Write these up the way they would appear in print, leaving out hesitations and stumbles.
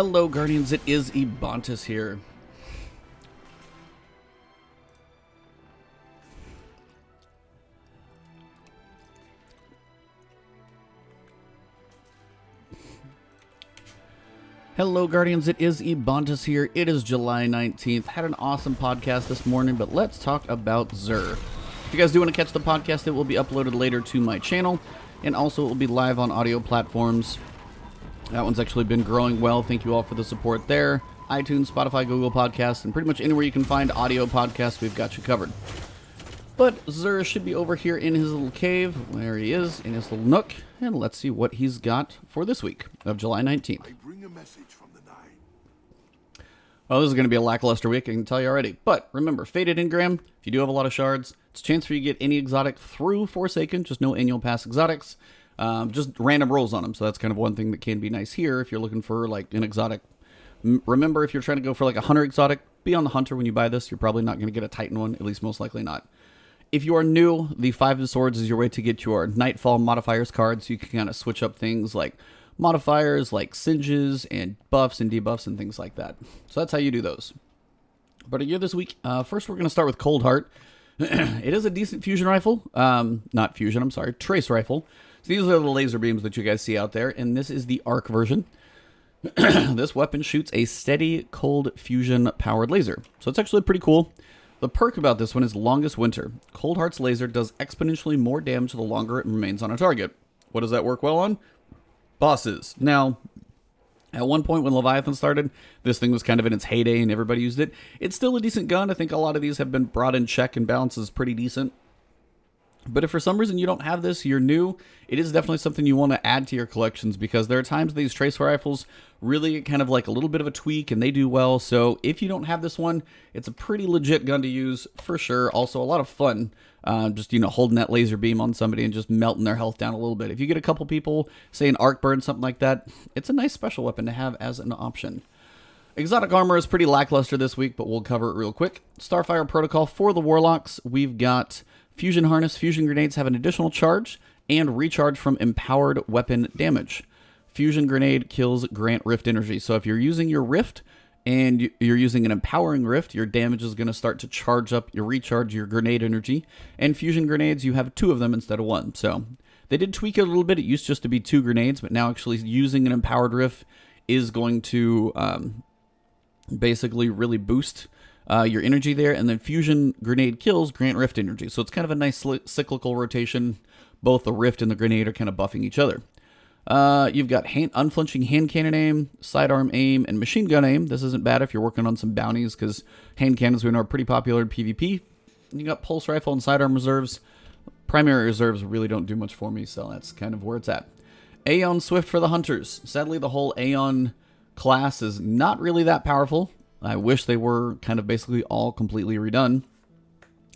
Hello Guardians, it is Ebontis here. Hello Guardians, it is Ebontis here. It is July 19th. Had an awesome podcast this morning, but let's talk about Xur. If you guys do want to catch the podcast, it will be uploaded later to my channel, and also it will be live on audio platforms. That one's actually been growing well. Thank you all for the support there. iTunes, Spotify, Google Podcasts, and pretty much anywhere you can find audio podcasts, we've got you covered. But Xur should be over here in his little cave. There he is, in his little nook. And let's see what he's got for this week of July 19th. I bring a message from the night. Well, this is going to be a lackluster week, I can tell you already. But remember, Faded Engram, if you do have a lot of shards, it's a chance for you to get any exotic through Forsaken, just no annual pass exotics. Just random rolls on them, so that's kind of one thing that can be nice here if you're looking for like an exotic. Remember, if you're trying to go for like a hunter exotic, be on the hunter when you buy this. You're probably not going to get a Titan one, at least most likely not. If you are new, the Five of Swords is your way to get your Nightfall modifiers card, so you can kind of switch up things like modifiers, like singes, and buffs and debuffs and things like that. So that's how you do those. But here this week, first we're going to start with Coldheart. It is a decent fusion rifle. Not fusion, I'm sorry, trace rifle. So these are the laser beams that you guys see out there, and this is the arc version. This weapon shoots a steady, cold fusion-powered laser. So it's actually pretty cool. The perk about this one is Longest Winter. Coldheart's laser does exponentially more damage the longer it remains on a target. What does that work well on? Bosses. Now, at one point when Leviathan started, this thing was kind of in its heyday and everybody used it. It's still a decent gun. I think a lot of these have been brought in check and balances pretty decent. But if for some reason you don't have this, you're new, it is definitely something you want to add to your collections, because there are times these tracer rifles really get kind of like a little bit of a tweak and they do well. So if you don't have this one, it's a pretty legit gun to use for sure. Also a lot of fun, just, you know, holding that laser beam on somebody and just melting their health down a little bit. If you get a couple people, say an arc burn, something like that, it's a nice special weapon to have as an option. Exotic armor is pretty lackluster this week, but we'll cover it real quick. Starfire protocol for the Warlocks. We've got Fusion Harness. Fusion Grenades have an additional charge and recharge from empowered weapon damage. Fusion Grenade kills Grant Rift energy. So if you're using your Rift and you're using an empowering Rift, your damage is going to start to charge up, your recharge your grenade energy. And Fusion Grenades, you have 2 of them instead of 1. So they did tweak it a little bit. It used just to be 2 grenades, but now actually using an empowered Rift is going to basically really boost your energy there. And then Fusion Grenade kills Grant Rift energy. So it's kind of a nice cyclical rotation. Both the Rift and the Grenade are kind of buffing each other. You've got unflinching hand cannon aim, sidearm aim, and machine gun aim. This isn't bad if you're working on some bounties, because hand cannons we know are pretty popular in PvP. You got pulse rifle and sidearm reserves. Primary reserves really don't do much for me, so that's kind of where it's at. Aeon Swift for the hunters. Sadly, the whole Aeon class is not really that powerful. I wish they were kind of basically all completely redone.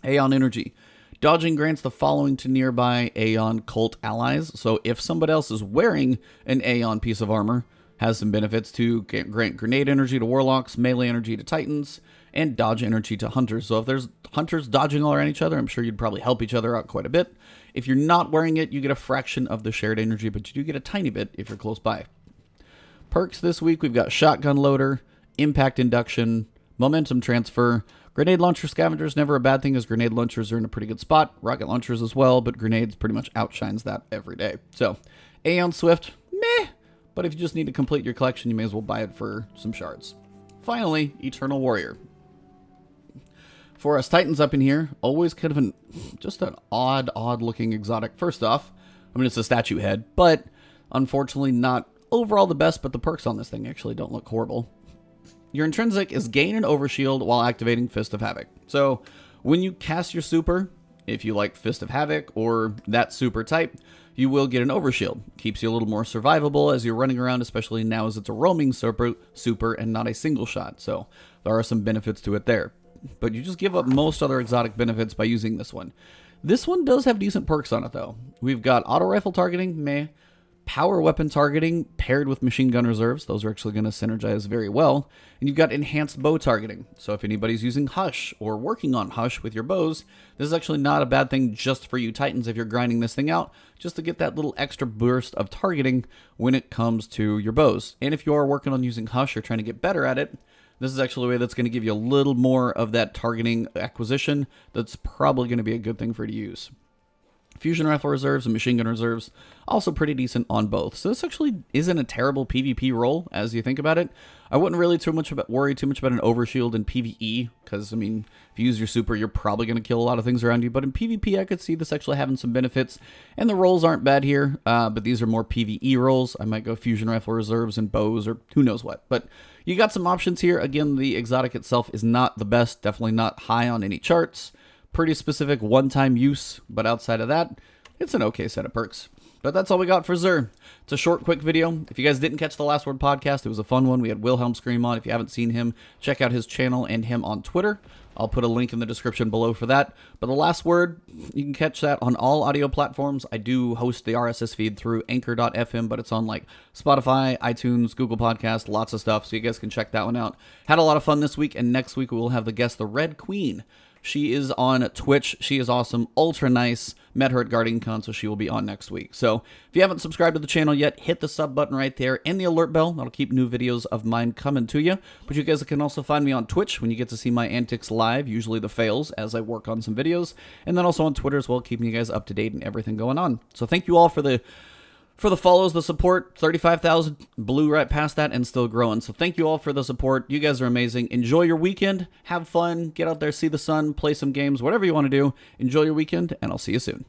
Aeon Energy. Dodging grants the following to nearby Aeon cult allies. So if somebody else is wearing an Aeon piece of armor, has some benefits to grant grenade energy to warlocks, melee energy to titans, and dodge energy to hunters. So if there's hunters dodging all around each other, I'm sure you'd probably help each other out quite a bit. If you're not wearing it, you get a fraction of the shared energy, but you do get a tiny bit if you're close by. Perks this week, we've got Shotgun Loader, Impact Induction, Momentum Transfer. Grenade Launcher Scavengers, never a bad thing, as grenade launchers are in a pretty good spot. Rocket launchers as well, but grenades pretty much outshines that every day. So, Aeon Swift, meh. But if you just need to complete your collection, you may as well buy it for some shards. Finally, Eternal Warrior. For us Titans up in here, always kind of just an odd looking exotic. First off, I mean, it's a statue head, but unfortunately not overall the best, but the perks on this thing actually don't look horrible. Your intrinsic is gain an overshield while activating Fist of Havoc. So when you cast your super, if you like Fist of Havoc or that super type, you will get an overshield. Keeps you a little more survivable as you're running around, especially now as it's a roaming super and not a single shot. So there are some benefits to it there. But you just give up most other exotic benefits by using this one. This one does have decent perks on it though. We've got auto rifle targeting, meh. power weapon targeting paired with machine gun reserves. Those are actually going to synergize very well. And you've got enhanced bow targeting. So if anybody's using Hush or working on Hush with your bows, this is actually not a bad thing just for you Titans if you're grinding this thing out, just to get that little extra burst of targeting when it comes to your bows. And if you are working on using Hush or trying to get better at it, this is actually a way that's going to give you a little more of that targeting acquisition. That's probably going to be a good thing for you to use. Fusion rifle reserves and machine gun reserves, also pretty decent on both. So this actually isn't a terrible PvP role as you think about it. I wouldn't really worry too much about an overshield in PvE, because, I mean, if you use your super, you're probably going to kill a lot of things around you. But in PvP, I could see this actually having some benefits. And the rolls aren't bad here, but these are more PvE rolls. I might go fusion rifle reserves and bows, or who knows what. But you got some options here. Again, the exotic itself is not the best, definitely not high on any charts. Pretty specific one-time use, but outside of that, it's an okay set of perks. But that's all we got for Xur. It's a short, quick video. If you guys didn't catch the Last Word podcast, it was a fun one. We had Wilhelm Scream on. If you haven't seen him, check out his channel and him on Twitter. I'll put a link in the description below for that. But the Last Word, you can catch that on all audio platforms. I do host the RSS feed through anchor.fm, but it's on like Spotify, iTunes, Google Podcast, lots of stuff. So you guys can check that one out. Had a lot of fun this week, and next week we will have the guest, the Red Queen. She is on Twitch. She is awesome. Ultra nice. Met her at GuardianCon, so she will be on next week. So if you haven't subscribed to the channel yet, hit the sub button right there and the alert bell. That'll keep new videos of mine coming to you. But you guys can also find me on Twitch when you get to see my antics live, usually the fails, as I work on some videos. And then also on Twitter as well, keeping you guys up to date and everything going on. So thank you all for the follows, the support. 35,000, blew right past that and still growing. So thank you all for the support. You guys are amazing. Enjoy your weekend. Have fun. Get out there, see the sun, play some games, whatever you want to do. Enjoy your weekend, and I'll see you soon.